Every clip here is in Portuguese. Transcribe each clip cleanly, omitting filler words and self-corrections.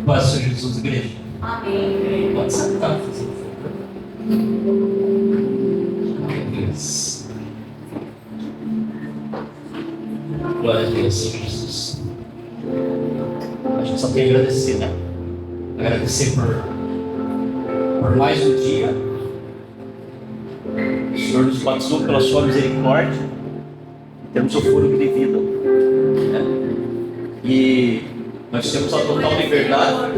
Paz do Senhor Jesus, igreja. Amém. Pode sentar, fazendo favor. Deus. Glória a Deus, Senhor Jesus. A gente só tem que agradecer, né? Agradecer por mais um dia. O Senhor nos batizou pela sua misericórdia. Temos o fôlego de vida, né? E nós temos a total liberdade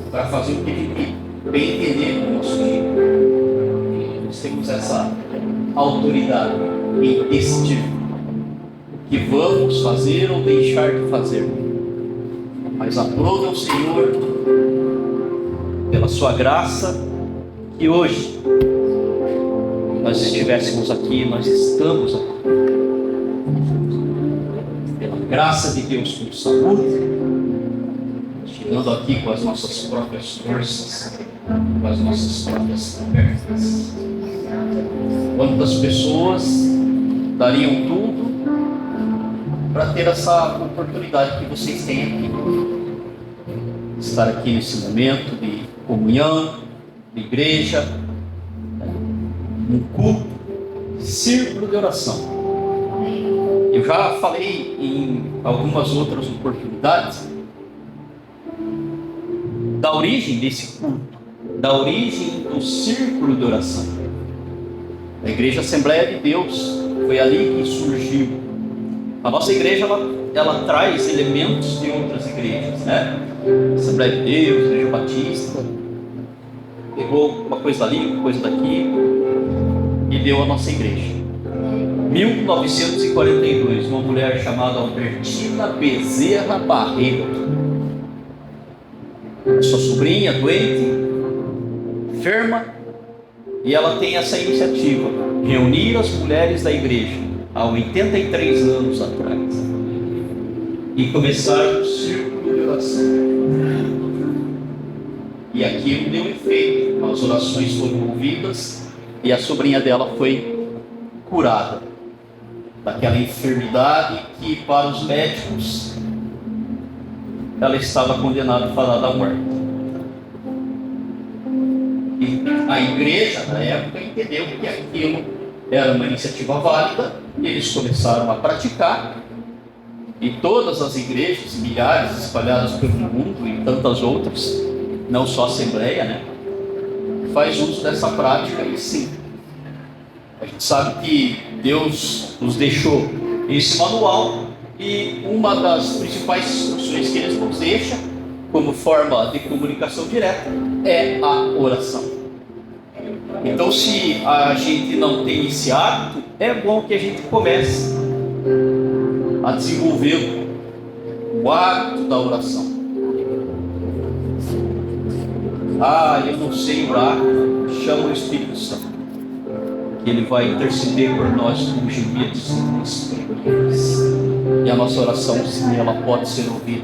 para fazer o que a gente bem entender no nosso dia. Nós temos essa autoridade em decidir o que vamos fazer ou deixar de fazer. Mas aprove ao Senhor, pela sua graça, que hoje nós estivéssemos aqui, nós estamos aqui. Pela graça de Deus, com saúde, chegando aqui com as nossas próprias forças, com as nossas próprias pernas. Quantas pessoas dariam tudo para ter essa oportunidade que vocês têm aqui? Estar aqui nesse momento de comunhão, de igreja, um culto, círculo de oração. Eu já falei em algumas outras oportunidades da origem desse culto, da origem do círculo de oração. A Igreja Assembleia de Deus, foi ali que surgiu. A nossa igreja, ela traz elementos de outras igrejas, né? Assembleia de Deus, Igreja Batista, pegou uma coisa dali, uma coisa daqui e deu a nossa igreja. 1942, uma mulher chamada Albertina Bezerra Barreto, sua sobrinha doente, enferma, e ela tem essa iniciativa, reunir as mulheres da igreja há 83 anos atrás e começar o círculo de oração. E aquilo deu efeito, as orações foram ouvidas e a sobrinha dela foi curada daquela enfermidade que para os médicos ela estava condenada a falar da morte. E a igreja na época entendeu que aquilo era uma iniciativa válida e eles começaram a praticar, e todas as igrejas, milhares espalhadas pelo mundo e tantas outras, não só a Assembleia, né, faz uso dessa prática. E sim, a gente sabe que Deus nos deixou esse manual, e uma das principais instruções que Ele nos deixa como forma de comunicação direta é a oração. Então, se a gente não tem esse hábito, é bom que a gente comece a desenvolver o hábito da oração. Eu não sei orar, chama o Espírito Santo, que Ele vai interceder por nós com gemidos espirituais. E a nossa oração, sim, ela pode ser ouvida.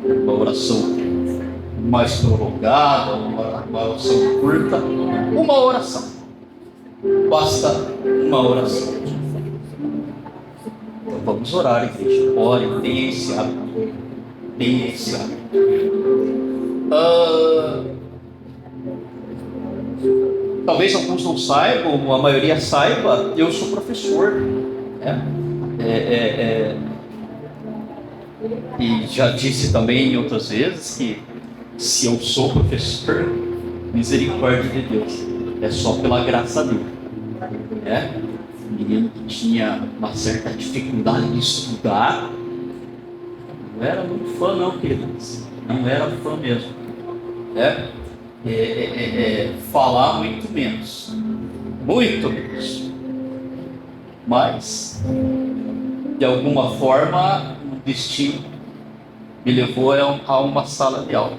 Uma oração mais prolongada, uma oração curta, uma oração. Basta uma oração. Então vamos orar, igreja. Ore, tenha esse hábito. Tenha esse hábito. Talvez alguns não saibam, a maioria saiba, eu sou professor, né? E já disse também em outras vezes que se eu sou professor, misericórdia de Deus, é só pela graça dele, né? Um menino que tinha uma certa dificuldade de estudar, não era muito fã não, queridos, não era fã mesmo, né? Falar muito menos, mas de alguma forma o destino me levou a uma sala de aula,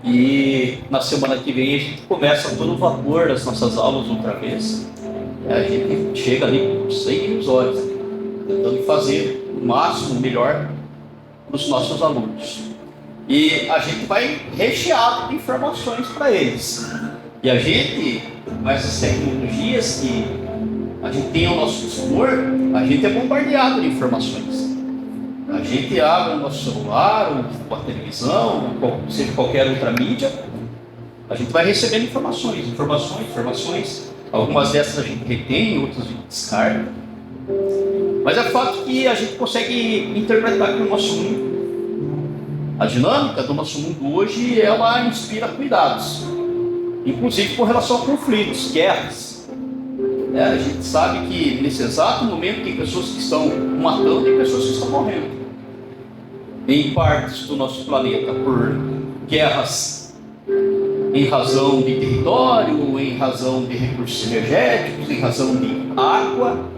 e na semana que vem a gente começa todo o vapor das nossas aulas outra vez. A gente chega ali com sangue nos olhos, tentando fazer o máximo, o melhor para os nossos alunos. E a gente vai recheado de informações para eles. E a gente, com essas tecnologias que a gente tem ao nosso dispor, a gente é bombardeado de informações. A gente abre o nosso celular, ou a televisão, ou seja qualquer outra mídia, a gente vai recebendo informações. Algumas dessas a gente retém, outras a gente descarta. Mas é fato que a gente consegue interpretar que o nosso mundo, a dinâmica do nosso mundo hoje, ela inspira cuidados, inclusive com relação a conflitos, guerras. A gente sabe que nesse exato momento tem pessoas que estão matando e pessoas que estão morrendo em partes do nosso planeta por guerras em razão de território, em razão de recursos energéticos, em razão de água.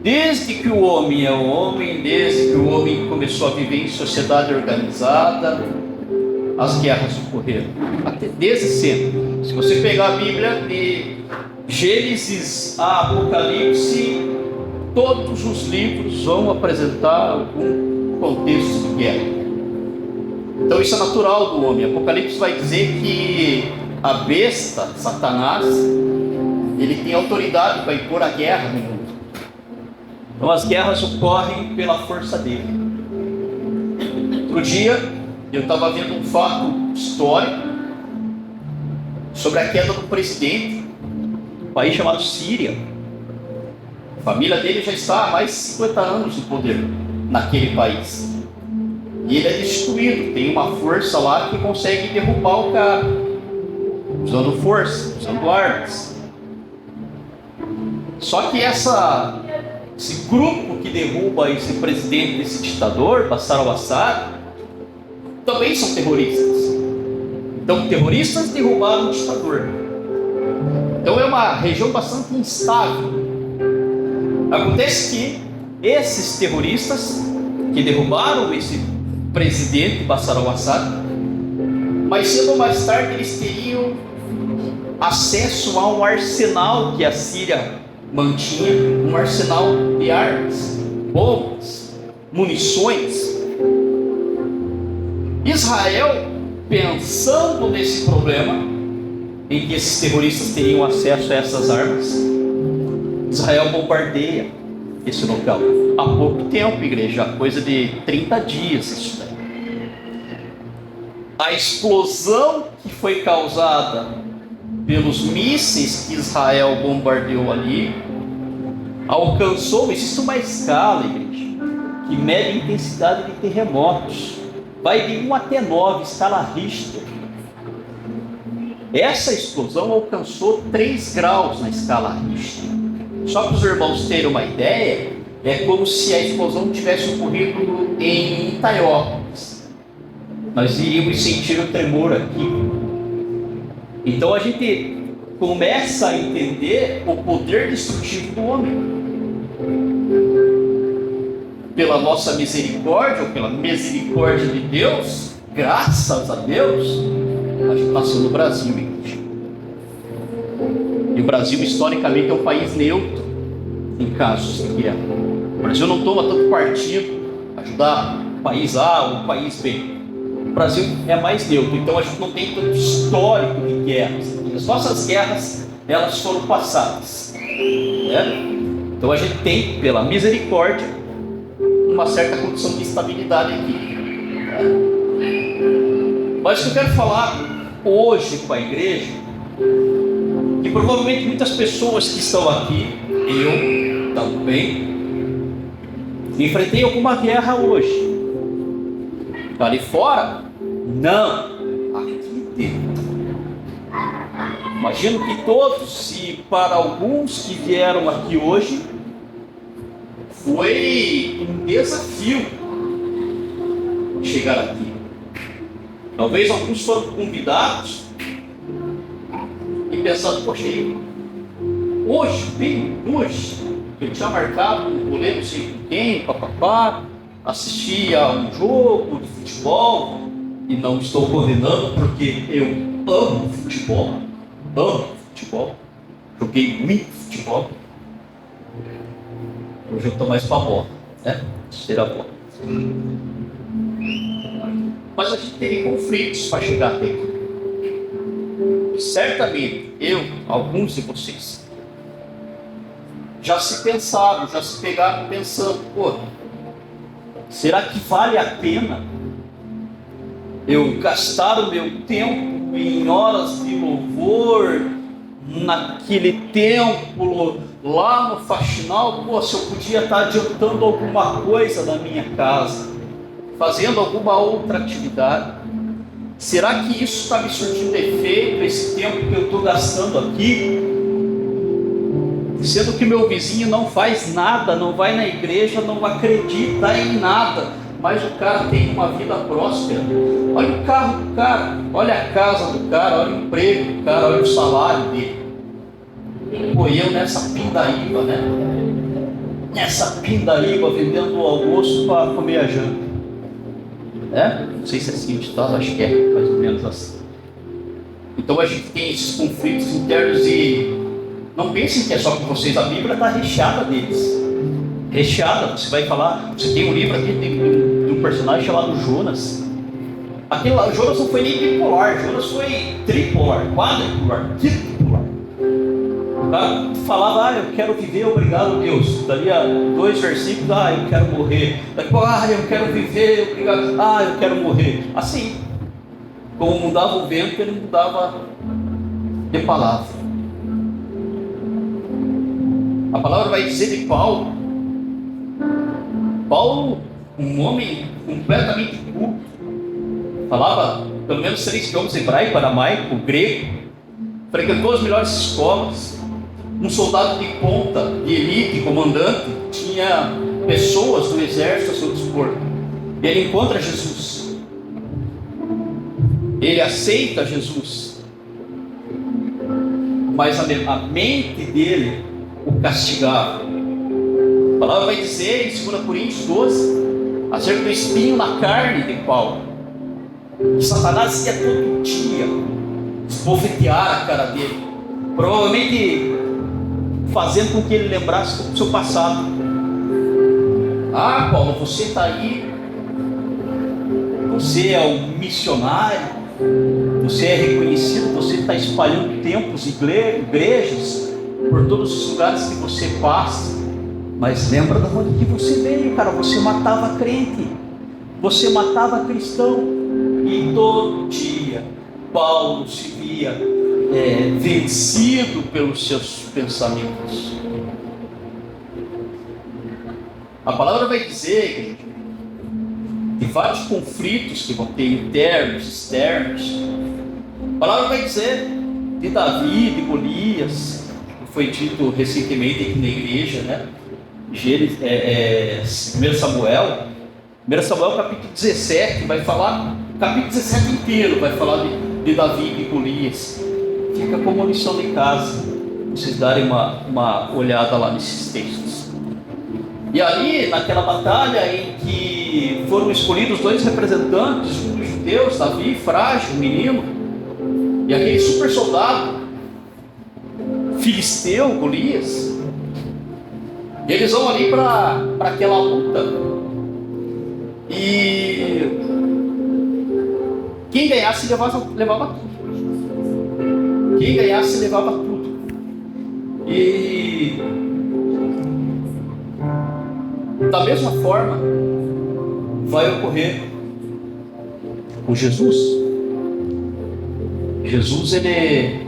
Desde que o homem é homem, desde que o homem começou a viver em sociedade organizada, as guerras ocorreram. Desde sempre. Se você pegar a Bíblia de Gênesis a Apocalipse, todos os livros vão apresentar algum contexto de guerra. Então isso é natural do homem. Apocalipse vai dizer que a besta, Satanás, ele tem autoridade para impor a guerra no mundo. Então as guerras ocorrem pela força dele. Outro dia eu estava vendo um fato histórico sobre a queda do presidente de um país chamado Síria. A família dele já está há mais de 50 anos no poder naquele país. E ele é destituído, tem uma força lá que consegue derrubar o cara, usando força, usando armas. Só que esse grupo que derruba esse presidente, esse ditador, Bashar al-Assad, também são terroristas. Então, terroristas derrubaram o ditador. Então, é uma região bastante instável. Acontece que esses terroristas que derrubaram esse presidente, Bashar al-Assad, mais cedo ou mais tarde eles teriam acesso a um arsenal que a Síria mantinha, um arsenal de armas, bombas, munições. Israel, pensando nesse problema, em que esses terroristas teriam acesso a essas armas, Israel bombardeia esse local. Há pouco tempo, igreja, coisa de 30 dias isso daí. A explosão que foi causada pelos mísseis que Israel bombardeou ali alcançou, existe uma escala, igreja, que mede a intensidade de terremotos. Vai de 1 até 9, escala Richter. Essa explosão alcançou 3 graus na escala Richter. Só para os irmãos terem uma ideia, é como se a explosão tivesse ocorrido em Itaiópolis. Nós iríamos sentir o tremor aqui. Então a gente começa a entender o poder destrutivo do homem. Pela nossa misericórdia, ou pela misericórdia de Deus, graças a Deus, a gente nasceu no Brasil, igreja. E o Brasil, historicamente, é um país neutro em casos de guerra. O Brasil não toma tanto partido, ajudar o país A ou o país B. O Brasil é mais neutro, então a gente não tem tanto histórico de guerras. As nossas guerras, elas foram passadas. Então a gente tem, pela misericórdia, uma certa condição de estabilidade aqui. Mas o que eu quero falar hoje com a igreja, que provavelmente muitas pessoas que estão aqui, eu também, enfrentei alguma guerra hoje. Ali fora? Não. Aqui dentro. Imagino que todos, e para alguns que vieram aqui hoje, foi um desafio chegar aqui. Talvez alguns foram convidados e pensando, poxa, hoje, bem hoje, eu tinha marcado um rolê, não sei com quem, papapá, assistir a um jogo de futebol, e não estou condenando porque eu amo futebol, joguei muito futebol. Hoje eu estou mais para a bola, ser a bola. Mas a gente teria conflitos para chegar até aqui. Certamente, alguns de vocês, já se pensaram, já se pegaram pensando, Será que vale a pena eu gastar o meu tempo em horas de louvor, naquele templo, lá no faxinal? Pô, se eu podia estar adiantando alguma coisa na minha casa, fazendo alguma outra atividade. Será que isso está me surtindo efeito, esse tempo que eu estou gastando aqui? Sendo que meu vizinho não faz nada, não vai na igreja, não acredita em nada, mas o cara tem uma vida próspera. Olha o carro do cara, olha a casa do cara, olha o emprego do cara, olha o salário dele. Pô, eu nessa pindaíba, né? Nessa pindaíba, vendendo o almoço para comer a janta. Não sei se é assim, tá? Acho que é mais ou menos assim. Então a gente tem esses conflitos internos e não pensem que é só com vocês, a Bíblia está recheada deles. Recheada, você vai falar, você tem um livro aqui de um personagem chamado Jonas. Aquele lá, Jonas não foi nem bipolar, Jonas foi tripolar, quadripolar, tripolar. O cara falava, eu quero viver, obrigado Deus. Daria 2 versículos, eu quero morrer. Depois, eu quero viver, obrigado, eu quero morrer. Assim, como mudava o vento, ele mudava de palavra. A palavra vai dizer de Paulo, um homem completamente culto, falava pelo menos 3 idiomas: hebraico, aramaico, grego, frequentou as melhores escolas, um soldado de ponta, de elite, comandante, tinha pessoas do exército a seu dispor. Ele encontra Jesus, ele aceita Jesus, mas a mente dele o castigava. A palavra vai dizer em 2 Coríntios 12 acerca do espinho na carne de Paulo, que Satanás ia todo dia esbofetear a cara dele, provavelmente fazendo com que ele lembrasse do seu passado. Paulo, você está aí, você é um missionário, você é reconhecido, você está espalhando templos, igrejas por todos os lugares que você passa, mas lembra de onde que você veio, cara. Você matava crente, você matava cristão, e todo dia Paulo se via vencido pelos seus pensamentos. A palavra vai dizer de vários conflitos que vão ter, internos, externos. A palavra vai dizer de Davi, de Golias, foi dito recentemente aqui na igreja, né? 1 Samuel capítulo 17, vai falar, o capítulo 17 inteiro vai falar de Davi e de Golias. Fica como lição de casa, vocês darem uma olhada lá nesses textos. E ali, naquela batalha em que foram escolhidos 2 representantes dos judeus, Davi, frágil, menino, e aquele super soldado filisteu, Golias, e eles vão ali para aquela luta, e quem ganhasse levava tudo. Quem ganhasse levava tudo. E da mesma forma vai ocorrer com Jesus. Jesus, ele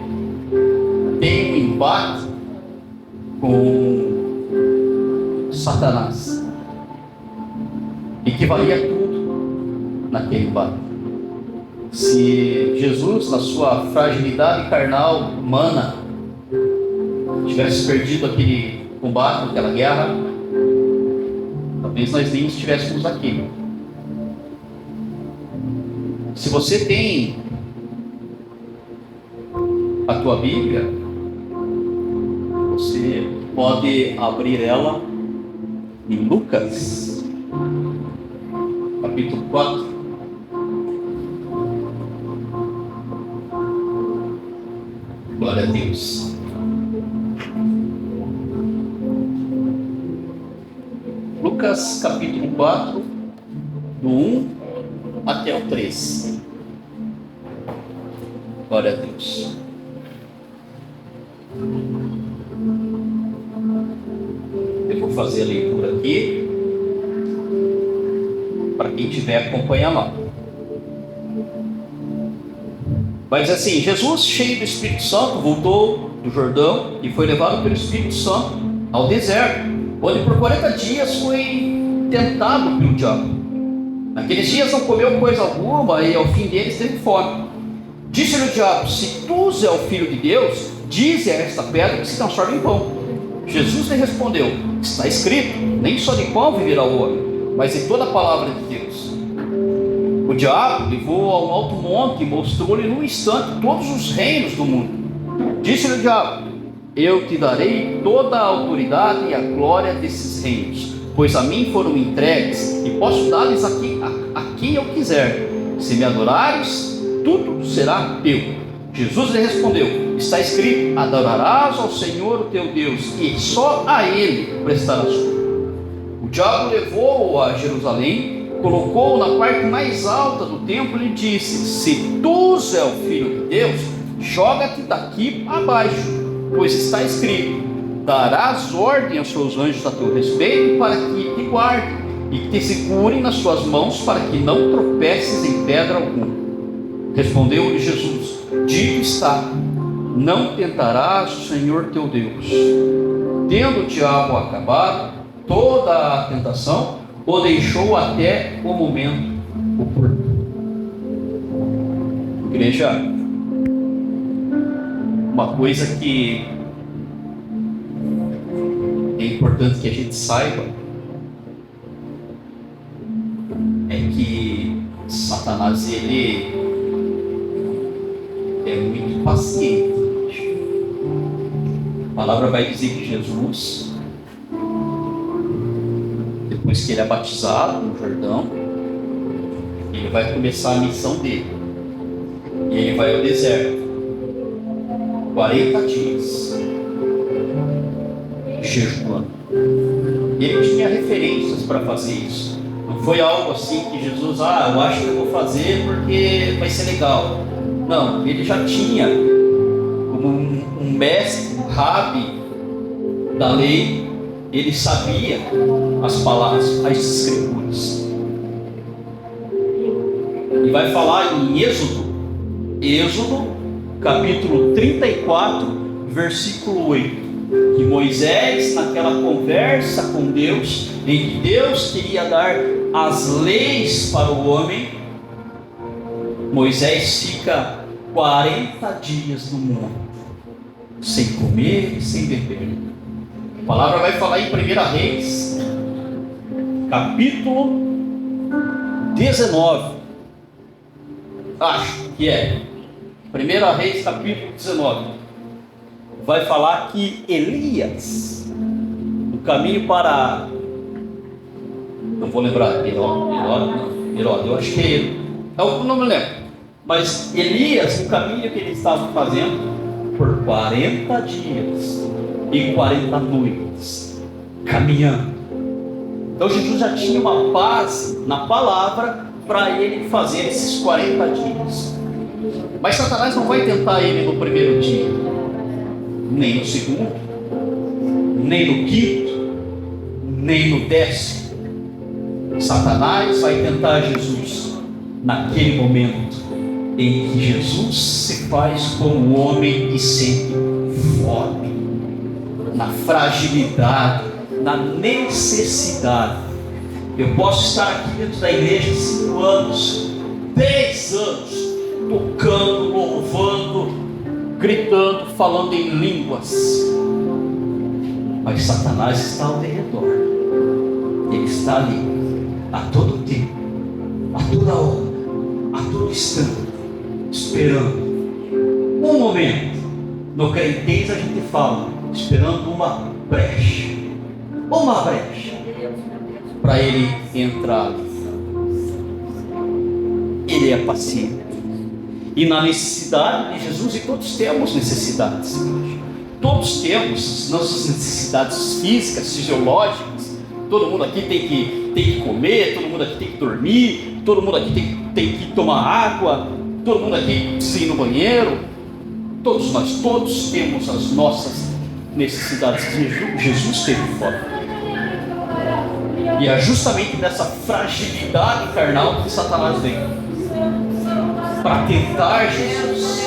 tem um embate com Satanás, e que valia tudo naquele embate. Se Jesus, na sua fragilidade carnal, humana, tivesse perdido aquele combate, aquela guerra, talvez nós nem estivéssemos aqui. Se você tem a tua Bíblia, você pode abrir ela em Lucas, capítulo 4. Glória a Deus. Lucas capítulo 4, do 1 até o 3. Glória a Deus. Eu vou fazer a leitura aqui. quem tiver, acompanha lá. Vai dizer assim: Jesus, cheio do Espírito Santo, voltou do Jordão e foi levado pelo Espírito Santo ao deserto, onde por 40 dias foi tentado pelo diabo. Naqueles dias não comeu coisa alguma e ao fim deles teve fome. Disse-lhe o diabo: se tu és o Filho de Deus, dize a esta pedra que se transforme em pão. Jesus lhe respondeu: está escrito, nem só de pão viverá o homem, mas de toda a palavra de Deus. O diabo levou a um alto monte e mostrou-lhe num instante todos os reinos do mundo. Disse-lhe o diabo: eu te darei toda a autoridade e a glória desses reinos, pois a mim foram entregues e posso dar-lhes a quem eu quiser. Se me adorares, tudo será teu. Jesus lhe respondeu: está escrito, adorarás ao Senhor o teu Deus e só a Ele prestarás culto. O diabo levou-o a Jerusalém, colocou-o na parte mais alta do templo e lhe disse: se tu és o Filho de Deus, joga-te daqui abaixo, pois está escrito, darás ordem aos seus anjos a teu respeito para que te guardem e que te segurem nas suas mãos para que não tropeces em pedra alguma. Respondeu-lhe Jesus: dito está, não tentarás o Senhor teu Deus. Tendo o diabo acabado toda a tentação, o deixou até o momento oportuno. Igreja, uma coisa que é importante que a gente saiba é que Satanás, ele é muito paciente. A palavra vai dizer que Jesus, depois que ele é batizado no Jordão, ele vai começar a missão dele. E ele vai ao deserto 40 dias jejuando. Ele tinha referências para fazer isso. Não foi algo assim que Jesus, eu acho que eu vou fazer porque vai ser legal. Não, ele já tinha como um mestre, um rabi da lei. Ele sabia as palavras, as escrituras. E vai falar em Êxodo capítulo 34, versículo 8, que Moisés, naquela conversa com Deus, em que Deus queria dar as leis para o homem, Moisés fica 40 dias no mundo, sem comer e sem beber. A palavra vai falar em 1 Reis, capítulo 19, acho que é 1 Reis, capítulo 19, vai falar que Elias, no caminho para, não vou lembrar, Herodes, eu acho que é ele, não me lembro, mas Elias, no caminho que ele estava fazendo, por 40 dias e 40 noites, caminhando. Então Jesus já tinha uma base na palavra para ele fazer esses 40 dias. Mas Satanás não vai tentar ele no primeiro dia, nem no segundo, nem no quinto, nem no 10º. Satanás vai tentar Jesus naquele momento em que Jesus se faz como homem e sente fome, na fragilidade, na necessidade. Eu posso estar aqui dentro da igreja 5 anos, 10 anos, tocando, louvando, gritando, falando em línguas, mas Satanás está ao redor. Ele está ali a todo tempo, a toda hora, a todo instante, esperando um momento. No crentez a gente fala, esperando uma brecha para ele entrar. Ele é paciente. E na necessidade de Jesus, e todos temos necessidades, todos temos nossas necessidades físicas, fisiológicas. Todo mundo aqui tem que comer, todo mundo aqui tem que dormir, todo mundo aqui tem que tomar água, todo mundo aqui precisa ir no banheiro. Todos temos as nossas necessidades. Jesus teve fome. E é justamente dessa fragilidade carnal que Satanás vem para tentar Jesus.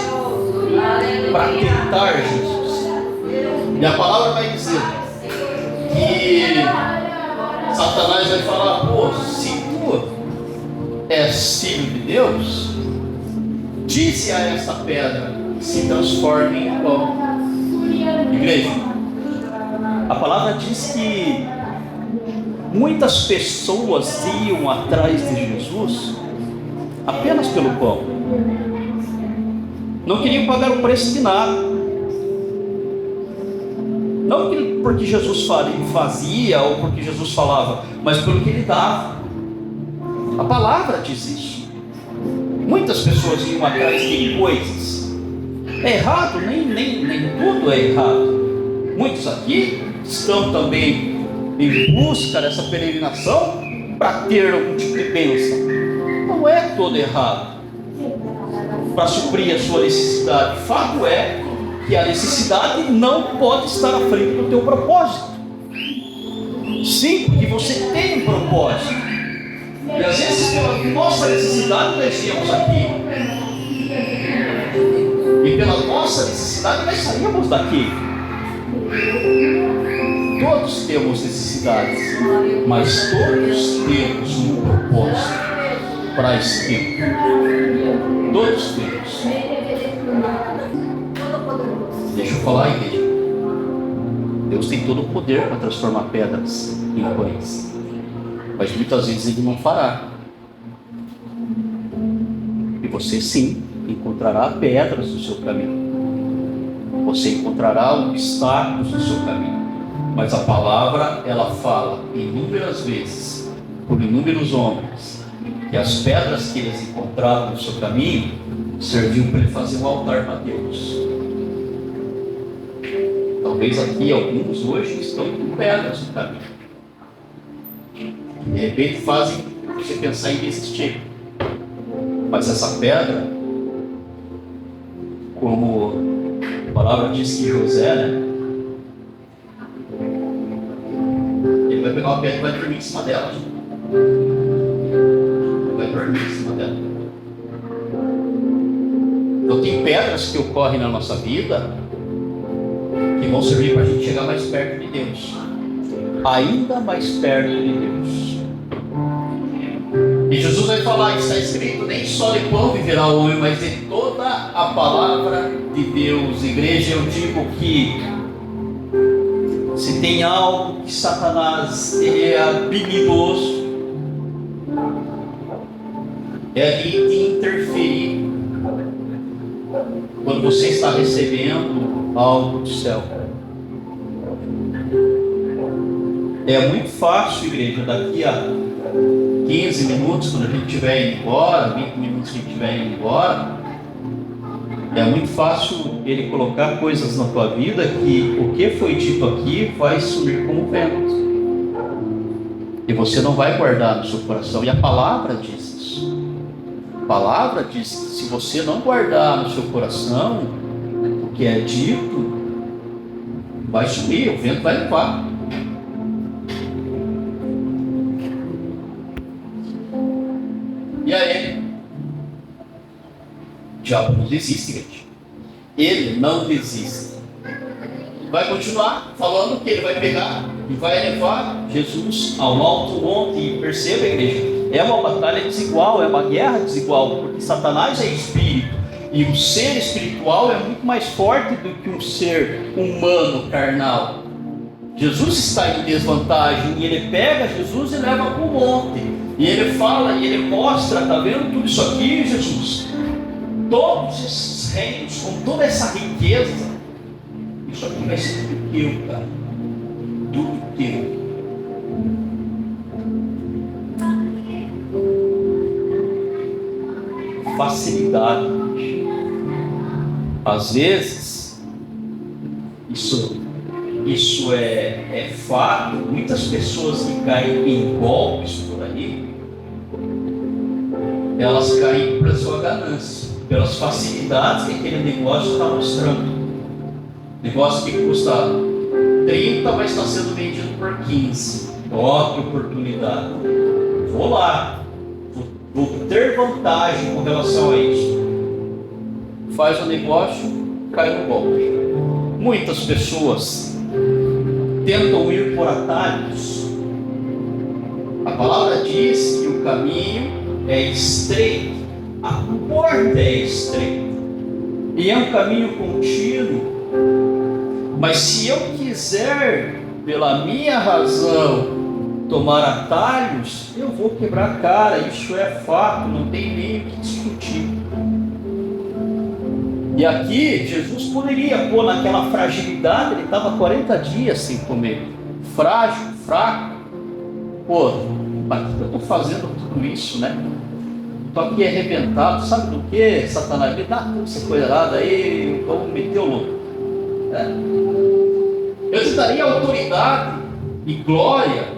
Para tentar Jesus. E a palavra vai dizer que Satanás vai falar: pô, se tu és filho de Deus, dize a esta pedra que se transforme em pão. Igreja, a palavra diz que muitas pessoas iam atrás de Jesus apenas pelo pão. Não queriam pagar o preço de nada. Não porque Jesus fazia ou porque Jesus falava, mas pelo que ele dava. A palavra diz isso. Muitas pessoas iam atrás de coisas. É errado? Nem tudo é errado. Muitos aqui estão também em busca dessa peregrinação para ter algum tipo de bênção. Não é todo errado para suprir a sua necessidade. Fato é que a necessidade não pode estar à frente do teu propósito. Sim, porque você tem um propósito. E às vezes pela nossa necessidade nós viemos aqui. E pela nossa necessidade nós saímos daqui. Todos temos necessidades, mas todos temos um propósito para esse tempo. Todos temos. Deixa eu falar, igreja. Deus tem todo o poder para transformar pedras em pães, mas muitas vezes Ele não fará. E você sim encontrará pedras no seu caminho. Você encontrará obstáculos no seu caminho. Mas a palavra, ela fala inúmeras vezes, por inúmeros homens, que as pedras que eles encontraram no seu caminho serviam para ele fazer um altar para Deus. Talvez aqui alguns hoje estão com pedras no caminho. De repente fazem você pensar em desistir. Mas essa pedra, como a palavra diz que José, né? Ele vai pegar uma pedra e vai dormir em cima dela. Ele vai dormir em cima dela. Então tem pedras que ocorrem na nossa vida que vão servir para a gente chegar mais perto de Deus. Ainda mais perto de Deus. E Jesus vai falar, está escrito, nem só de pão viverá o homem, mas de toda a palavra de Deus. Igreja, eu digo que se tem algo que Satanás é habilidoso, é de interferir quando você está recebendo algo do céu. É muito fácil, igreja, daqui a 15 minutos, quando a gente estiver indo embora, 20 minutos que a gente estiver indo embora, é muito fácil ele colocar coisas na tua vida que o que foi dito aqui vai sumir como vento. E você não vai guardar no seu coração. E a palavra diz isso. A palavra diz que se você não guardar no seu coração o que é dito, vai sumir, o vento vai levar. E aí, o diabo não desiste, gente. Ele não desiste. Vai continuar falando que ele vai pegar e vai levar Jesus ao alto monte. E perceba, igreja, é uma batalha desigual, é uma guerra desigual, porque Satanás é espírito e o ser espiritual é muito mais forte do que um ser humano carnal. Jesus está em desvantagem e ele pega Jesus e leva para o monte. E ele fala e ele mostra, está vendo tudo isso aqui, Jesus? Todos esses reinos, com toda essa riqueza, isso aqui vai ser tudo teu, cara. Tudo teu. Facilidade. Às vezes, isso é fato. Muitas pessoas que caem em golpes por aí, elas caem pela sua ganância, pelas facilidades que aquele negócio está mostrando. Negócio que custa 30, mas está sendo vendido por 15. Ó, que oportunidade. Vou lá. Vou ter vantagem com relação a isso. Faz o negócio, cai no golpe. Muitas pessoas tentam ir por atalhos. A palavra diz que o caminho é estreito, a porta é estreita, e é um caminho contínuo. Mas se eu quiser, pela minha razão, tomar atalhos, eu vou quebrar a cara, isso é fato, não tem nem o que discutir. E aqui, Jesus poderia pôr naquela fragilidade, ele estava 40 dias sem comer, frágil, fraco. Pô, para que eu estou fazendo tudo isso, né? Estou aqui arrebentado, sabe do que? Satanás, me dá toda essa coisa errada aí, vamos meter o louco. Eu te daria autoridade e glória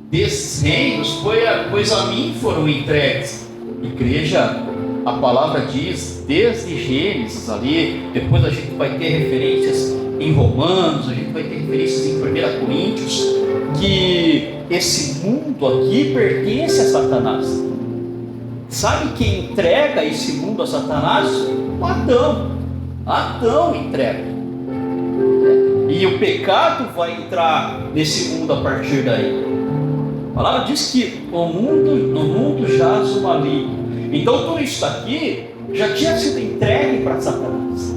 desses reinos, pois a mim foram entregues. Igreja, a palavra diz, desde Gênesis ali, depois a gente vai ter referências em Romanos, a gente vai ter referências em 1 Coríntios, que esse mundo aqui pertence a Satanás. Sabe quem entrega esse mundo a Satanás? O Adão. Adão entrega. E o pecado vai entrar nesse mundo a partir daí. A palavra diz que no mundo jaz o maligno. Então tudo isso daqui já tinha sido entregue para Satanás.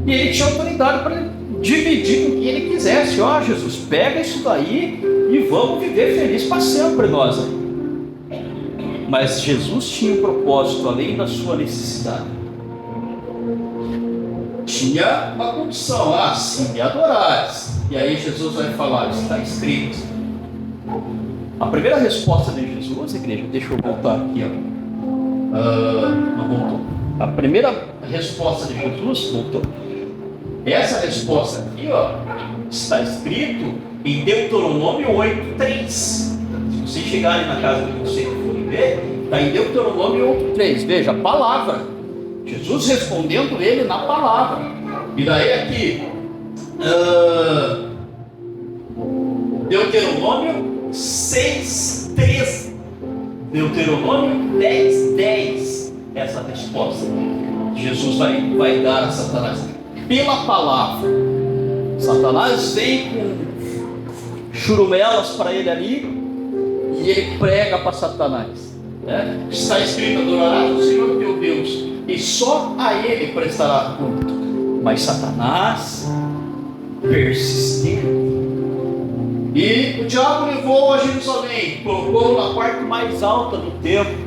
E ele tinha autoridade para dividir com quem ele quisesse. Ó, Jesus, pega isso daí e vamos viver feliz para sempre nós aí. Mas Jesus tinha um propósito além da sua necessidade. Tinha uma condição, se me adorares. E aí Jesus vai falar, está escrito. A primeira resposta de Jesus, igreja, deixa eu voltar aqui, não voltou. A primeira resposta de Jesus, voltou. Essa resposta aqui, está escrito em Deuteronômio 8:3. Se vocês chegarem na casa de vocês e forem ver, está em Deuteronômio 8:3. Veja, a palavra. Jesus respondendo ele na palavra. E daí aqui, Deuteronômio 6:13. Deuteronômio 10:10. Essa resposta Jesus vai dar a Satanás pela palavra. Satanás vem com churumelas para ele ali e ele prega para Satanás. Está escrito: adorarás o Senhor teu Deus e só a ele prestará culto. Mas Satanás persistente. E o diabo levou a Jerusalém, colocou na parte mais alta do templo.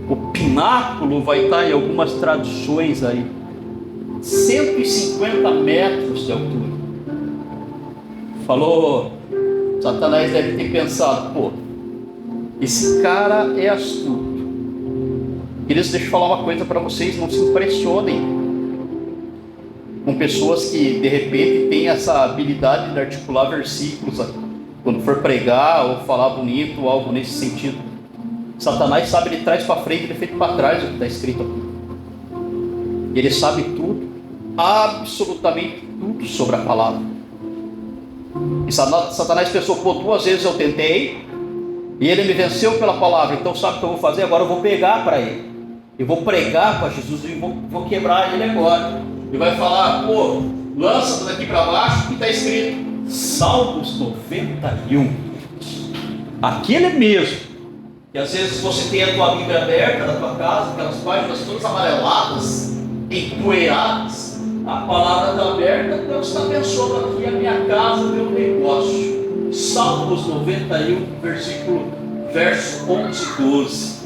O pináculo vai estar em algumas traduções aí, 150 metros de altura. Falou, Satanás deve ter pensado, esse cara é astuto. Queridos, deixa eu falar uma coisa para vocês, não se impressionem com pessoas que de repente têm essa habilidade de articular versículos quando for pregar ou falar bonito ou algo nesse sentido. Satanás sabe de trás para frente, de frente para trás o que está escrito aqui. Ele sabe tudo, absolutamente tudo sobre a palavra. E Satanás pensou, 2 vezes eu tentei e ele me venceu pela palavra, então sabe o que eu vou fazer? Agora eu vou pegar para ele, eu vou pregar para Jesus e vou quebrar ele agora. Ele vai falar, lança daqui para baixo, que está escrito Salmos 91. Aquele mesmo, que às vezes você tem a tua Bíblia aberta na tua casa, aquelas páginas todas amareladas, empoeiradas, a palavra está aberta, Deus está abençoando aqui a minha casa, o meu negócio. Salmos 91, verso 11 e 12.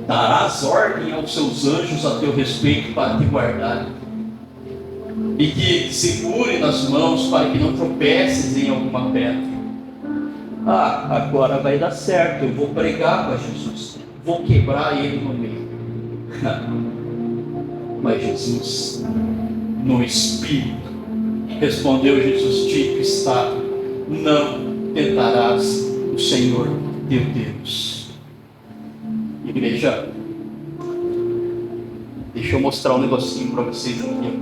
Darás ordem aos seus anjos a teu respeito para te guardar, e que te segure nas mãos para que não tropeces em alguma pedra. Agora vai dar certo, eu vou pregar para Jesus, vou quebrar ele no meio. Mas Jesus, no Espírito, respondeu Jesus: dito está, não tentarás o Senhor teu Deus. Igreja, deixa eu mostrar um negocinho para vocês aqui.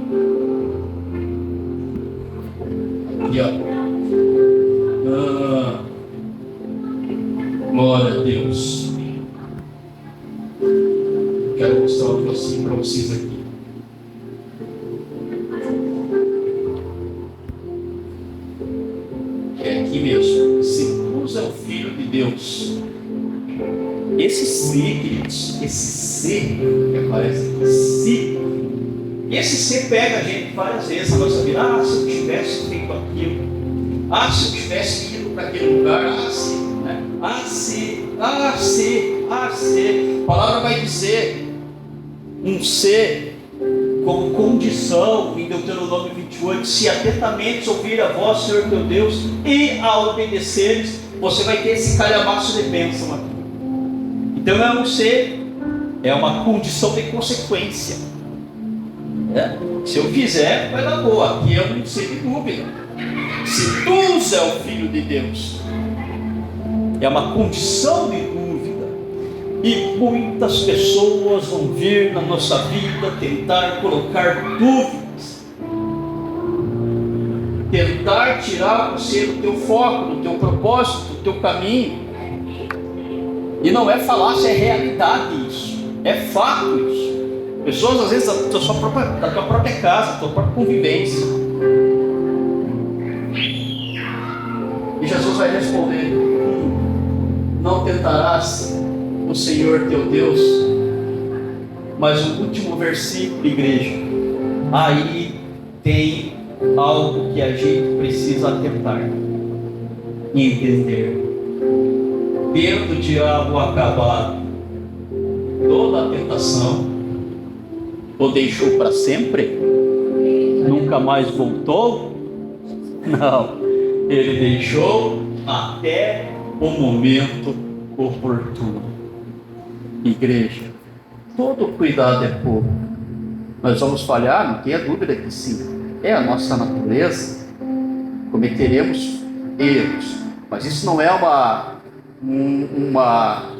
quero mostrar um negocinho para vocês aqui. É aqui mesmo. Se tu é o Filho de Deus. Esse se, queridos, esse se que aparece aqui, se. Esse se pega a gente várias vezes na nossa vida. Ah, se eu tivesse feito aquilo. Ah, se eu tivesse ido para aquele lugar. Ah, se, né? Ah, se. Ah, se. Ah, se. A palavra vai dizer um se como condição em Deuteronômio 28. Se atentamente ouvir a voz, Senhor teu Deus, e a obedeceres, você vai ter esse calhamaço de bênção aqui. Então é um ser, é uma condição de consequência. Se eu fizer, vai dar boa. Aqui é um ser de dúvida. Se tu é o Filho de Deus, é uma condição de dúvida. E muitas pessoas vão vir na nossa vida tentar colocar dúvidas, tentar tirar você do teu foco, do teu propósito, do teu caminho. E não é falácia, é realidade isso, é fato isso. Pessoas às vezes da tua própria casa, da tua própria convivência. E Jesus vai responder: não tentarás o Senhor teu Deus. Mas o último versículo, igreja, aí tem algo que a gente precisa atentar e entender. Tendo o diabo acabado toda a tentação, o deixou para sempre? Nunca mais voltou? Não, ele deixou até o momento oportuno. Igreja, todo cuidado é pouco. Nós vamos falhar, não tenha dúvida que sim. É a nossa natureza. Cometeremos erros, mas isso não é uma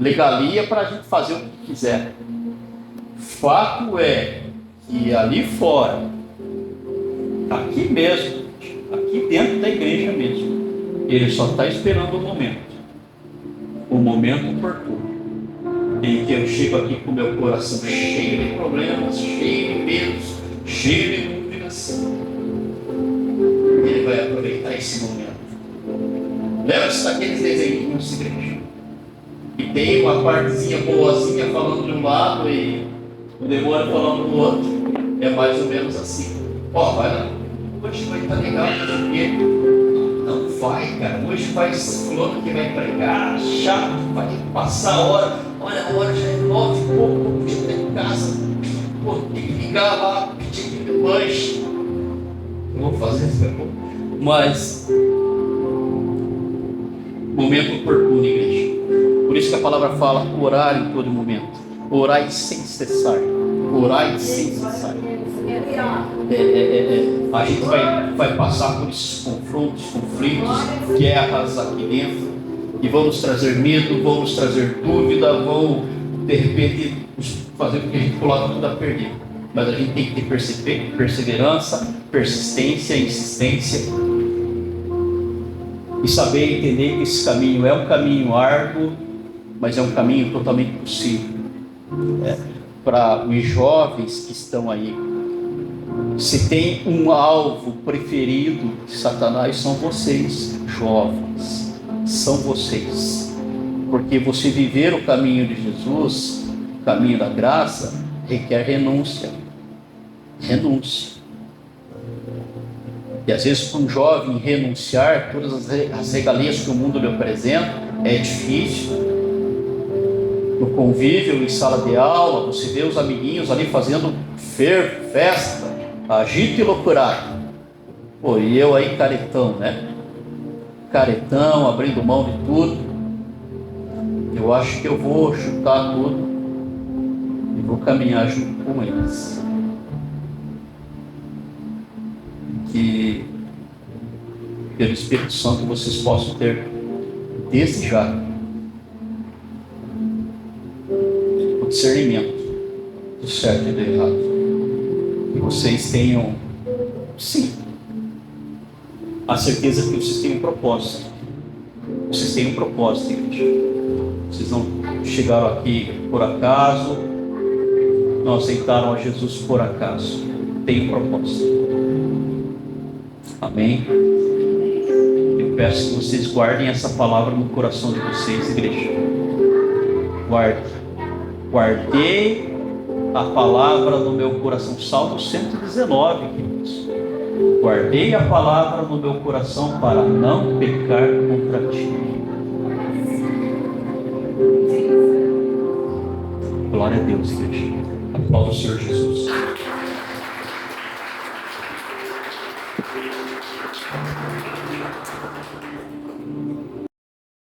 legalia para a gente fazer o que quiser. Fato é que ali fora, aqui mesmo, aqui dentro da igreja mesmo, ele só está esperando o momento oportuno, em que eu chego aqui com o meu coração cheio de problemas, cheio de medos, cheio de dúvidas. Ele vai aproveitar esse momento. Lembra-se daqueles desenhinhos, igreja, e tem uma partezinha boazinha falando de um lado e o demônio falando do outro. É mais ou menos assim. Vai lá, hoje vai estar legal, porque não vai, cara. Hoje vai fulano que vai pregar, chato, vai passar a hora. Olha, a hora já é 9 e pouco, eu podia estar em casa. Tem que ligar lá, pedir que me lanche. Não vou fazer isso daqui a pouco. Mas momento oportuno, igreja. Por isso que a palavra fala: orar em todo momento. Orai sem cessar. Orai sem cessar. A gente vai passar por esses confrontos, conflitos, guerras aqui dentro, e vão nos trazer medo, vão nos trazer dúvida, vão de repente fazer com que a gente coloque tudo a perder. Mas a gente tem que ter perseverança, persistência, insistência, e saber entender que esse caminho é um caminho árduo, mas é um caminho totalmente possível. Para os jovens que estão aí, se tem um alvo preferido de Satanás, são vocês, jovens, são vocês, porque você viver o caminho de Jesus, o caminho da graça, requer renúncia. E às vezes para um jovem renunciar todas as regalias que o mundo lhe apresenta é difícil. No convívio, em sala de aula, você vê os amiguinhos ali fazendo festa, agito e loucurado. E eu aí caretão, né? Caretão, abrindo mão de tudo. Eu acho que eu vou chutar tudo e vou caminhar junto com eles. Que pelo Espírito Santo vocês possam ter desde já o discernimento do certo e do errado. Que vocês tenham, sim, a certeza que vocês têm um propósito. Vocês têm um propósito, igreja. Vocês não chegaram aqui por acaso, não aceitaram a Jesus por acaso. Tem um propósito. Amém? Eu peço que vocês guardem essa palavra no coração de vocês, igreja. Guardei a palavra no meu coração. Salmo 119, queridos. Guardei a palavra no meu coração para não pecar contra ti. Glória a Deus, igreja. Aplauda o Senhor Jesus.